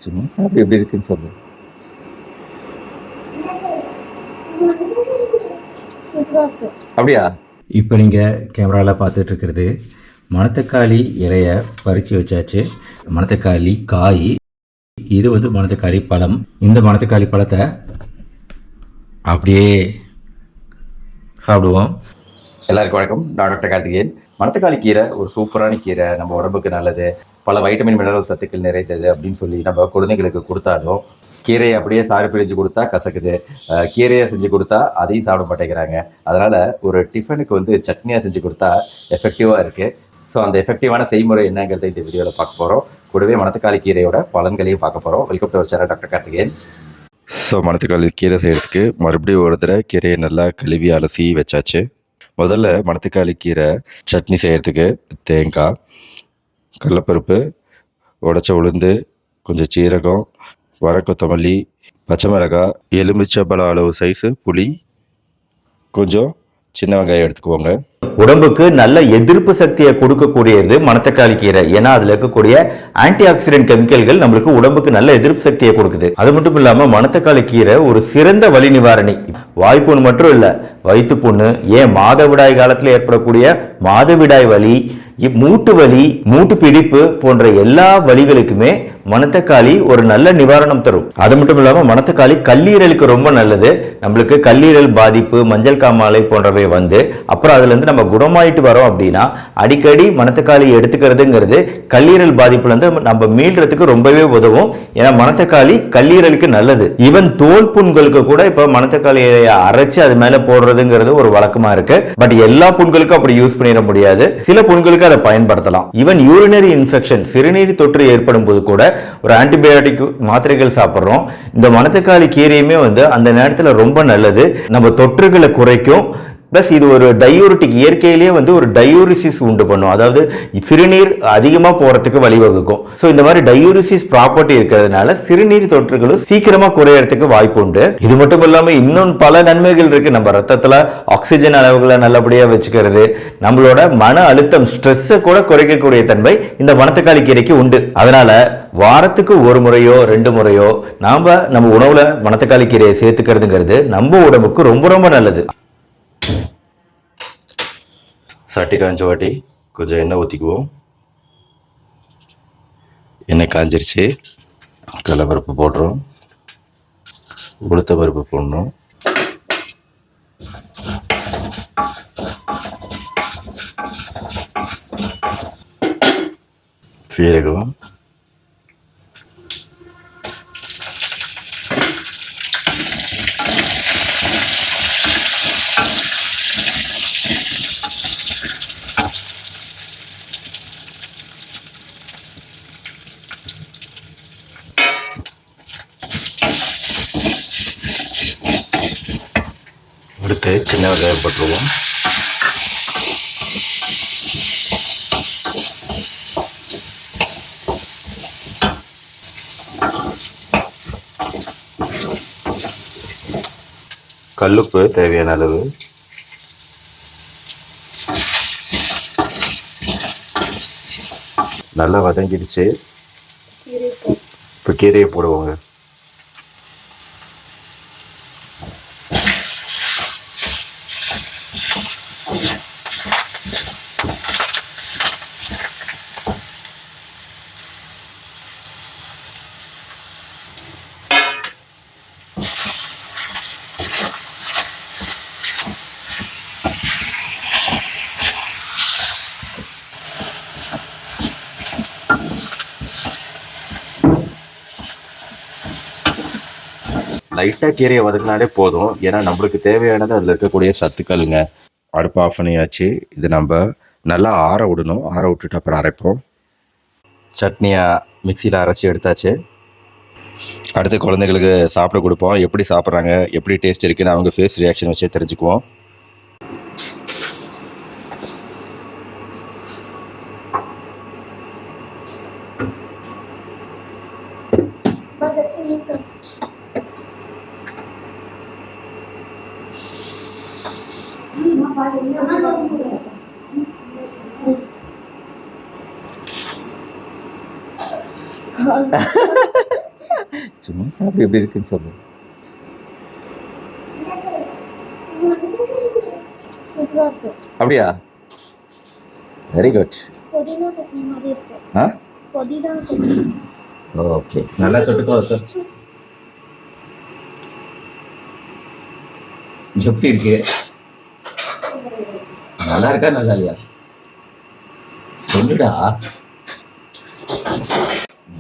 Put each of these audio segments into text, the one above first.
சும்மா சாப்பிட்டு எப்படி இருக்குன்னு சொல்லு. அப்படியா? இப்போ நீங்கள் கேமராவில் பார்த்துட்டு இருக்கிறது மணத்தக்காளி இலையை பறித்து வச்சாச்சு. மணத்தக்காளி காய், இது வந்து மணத்தக்காளி பழம். இந்த மணத்தக்காளி பழத்தை அப்படியே சாப்பிடுவோம். எல்லாருக்கும் வணக்கம். நான் டாக்டர் கார்த்திகேயன். மணத்தக்காளி கீரை ஒரு சூப்பரான கீரை, நம்ம உடம்புக்கு நல்லது, பல வைட்டமின் மினரல் சத்துக்கள் நிறைந்தது அப்படின்னு சொல்லி நம்ம குழந்தைங்களுக்கு கொடுத்தாலும் கீரையை அப்படியே சாறு பிழிஞ்சு கொடுத்தா கசக்குது, கீரையை செஞ்சு கொடுத்தா அதையும் சாப்பிட மாட்டேங்கிறாங்க. அதனால் ஒரு டிஃபனுக்கு வந்து சட்னியாக செஞ்சு கொடுத்தா எஃபெக்டிவாக இருக்குது. ஸோ அந்த எஃபெக்டிவான செய்முறை என்னங்கிறத இந்த வீடியோவில் பார்க்க போகிறோம். கூடவே மணத்தக்காளி கீரையோட பலன்களையும் பார்க்க போகிறோம். Welcome to our channel doctor Karthikeyan. So மணத்தக்காளி கீரை செய்கிறதுக்கு மறுபடியும் ஒரு தடவை கீரையை நல்லா கழுவி அலசி வச்சாச்சு. முதல்ல மணத்தக்காளி கீரை சட்னி செய்கிறதுக்கு தேங்காய், கடலைப்பருப்பு, உடைச்ச உளுந்து, கொஞ்சம் சீரகம், வர கொத்தமல்லி, பச்சை மிளகாய், எலுமிச்சம்பழம் அளவு சைஸு புளி, கொஞ்சம் சின்ன வெங்காயம் எடுத்துக்குவோங்க. உடம்புக்கு நல்ல எதிர்ப்பு சக்தியை கொடுக்கக்கூடியது மணத்தக்காளி கீரை. ஏன்னா அதுல இருக்கக்கூடிய ஆன்டி ஆக்சிடென்ட் கெமிக்கல்கள் நம்மளுக்கு உடம்புக்கு நல்ல எதிர்ப்பு சக்தியை கொடுக்குது. அது மட்டும் இல்லாம மணத்தக்காளி கீரை ஒரு சிறந்த வலி நிவாரணி. வாய்ப்புண்ணு மட்டும் இல்ல, வயிற்று புண்ணு, ஏன் மாதவிடாய் காலத்தில் ஏற்படக்கூடிய மாதவிடாய் வலி, மூட்டு வலி, மூட்டு பிடிப்பு போன்ற எல்லா வலிகளுக்குமே மணத்தக்காளி ஒரு நல்ல நிவாரணம் தரும். அது மட்டும் இல்லாம மணத்தக்காளி கல்லீரலுக்கு ரொம்ப நல்லது. நம்மளுக்கு கல்லீரல் பாதிப்பு, மஞ்சள் காமாலை போன்றவை வந்து அப்புறம் அதுல இருந்து நம்ம குணமாயிட்டு வரோம் அப்படின்னா அடிக்கடி மணத்தக்காளி எடுத்துக்கிறதுங்கிறது கல்லீரல் பாதிப்புல இருந்து நம்ம மீள்றதுக்கு ரொம்பவே உதவும். ஏன்னா மணத்தக்காளி கல்லீரலுக்கு நல்லது. ஈவன் தோல் புண்களுக்கு கூட இப்ப மணத்தக்காளியை அரைச்சு அது மேல போடுறதுங்கிறது ஒரு வழக்கமா இருக்கு. பட் எல்லா புண்களுக்கும் அப்படி யூஸ் பண்ணிட முடியாது. சில புண்களுக்கு அதை பயன்படுத்தலாம். ஈவன் யூரினரி இன்ஃபெக்ஷன், சிறுநீர் தொற்று ஏற்படும் போது கூட ஒரு ஆன்டிபயோட்டிக் மாத்திரைகள் சாப்பிடுறோம். இந்த மணத்தக்காளி கீரையுமே வந்து அந்த நேரத்தில் ரொம்ப நல்லது. நம்ம தொற்றுகளை குறைக்கும். பிளஸ் இது ஒரு டயூரிட்டிக், இயற்கையிலேயே வந்து ஒரு டயூரிசிஸ் உண்டு பண்ணும். அதாவது சிறுநீர் அதிகமாக போறதுக்கு வழிவகுக்கும். ஸோ இந்த மாதிரி டயூரிசிஸ் ப்ராப்பர்ட்டி இருக்கிறதுனால சிறுநீர் தொற்றுகளும் சீக்கிரமா குறையறதுக்கு வாய்ப்பு உண்டு. இது மட்டும் இல்லாம இன்னும் பல நன்மைகள் இருக்கு. நம்ம ரத்தத்துல ஆக்சிஜன் அளவுகளை நல்லபடியா வச்சுக்கிறது, நம்மளோட மன அழுத்தம், ஸ்ட்ரெஸ்ஸை கூட குறைக்கக்கூடிய தன்மை இந்த மணத்தக்காளி கீரைக்கு உண்டு. அதனால வாரத்துக்கு ஒரு முறையோ 2 முறையோ நம்ம உணவுல மணத்தக்காளி கீரையை சேர்த்துக்கிறதுங்கிறது நம்ம உடம்புக்கு ரொம்ப ரொம்ப நல்லது. சட்டி காஞ்ச வாட்டி கொஞ்சம் எண்ணெய் ஊற்றிக்குவோம். எண்ணெய் காஞ்சிருச்சு. கடலைப்பருப்பு போடுறோம், உளுத்த பருப்பு போடணும், சீரகம், அடுத்து சின்ன வெங்காயம் போட்டுருவோம். கல்லுப்பு தேவையான அளவு, நல்லா வதங்கிடுச்சு. இப்போ கீரையை போடுவோங்க. லைட்டாக கீரையை வதக்கினாலே போதும். ஏன்னா நம்மளுக்கு தேவையானது அதில் இருக்கக்கூடிய சத்துக்களுங்க. அடுப்பு ஆஃப் பண்ணியாச்சு. இது நம்ம நல்லா ஆற விடணும். ஆற விட்டுட்டு அப்புறம் அரைப்போம். சட்னியாக மிக்சியில் அரைச்சி எடுத்தாச்சு. அடுத்து குழந்தைங்களுக்கு சாப்பிட கொடுப்போம். எப்படி சாப்பிட்றாங்க, எப்படி டேஸ்ட் இருக்குன்னு அவங்க ஃபேஸ் ரியாக்ஷன் வச்சே தெரிஞ்சுக்குவோம். சும்மா சாப்பிட்டு எப்படி இருக்குன்னு சொல்லு. அப்படியா? Very good. ஓகே, நல்லா தொட்டுக்கோ சார். எப்படி இருக்கு? நல்லா இருக்கா நல்லா இல்லையா சொல்லுடா.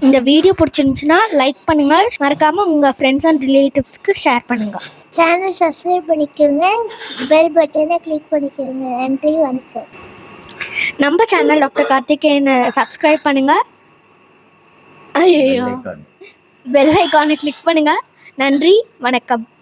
இந்த வீடியோ பிடிச்சிருந்துச்சுன்னா லைக் பண்ணுங்க, மறக்காம உங்க ஃப்ரெண்ட்ஸ் அண்ட் ரிலேட்டிவ்ஸ்க்கு ஷேர் பண்ணுங்க. சேனல் சப்ஸ்கிரைப் பண்ணிக்கோங்க, பெல் பட்டனை கிளிக் பண்ணிக்கோங்க. நன்றி, வணக்கம். நம்ம சேனல் டாக்டர் கார்த்திகேயனை சப்ஸ்கிரைப் பண்ணுங்க. ஐயோ, பெல் ஐக்கானை கிளிக் பண்ணுங்க. நன்றி, வணக்கம்.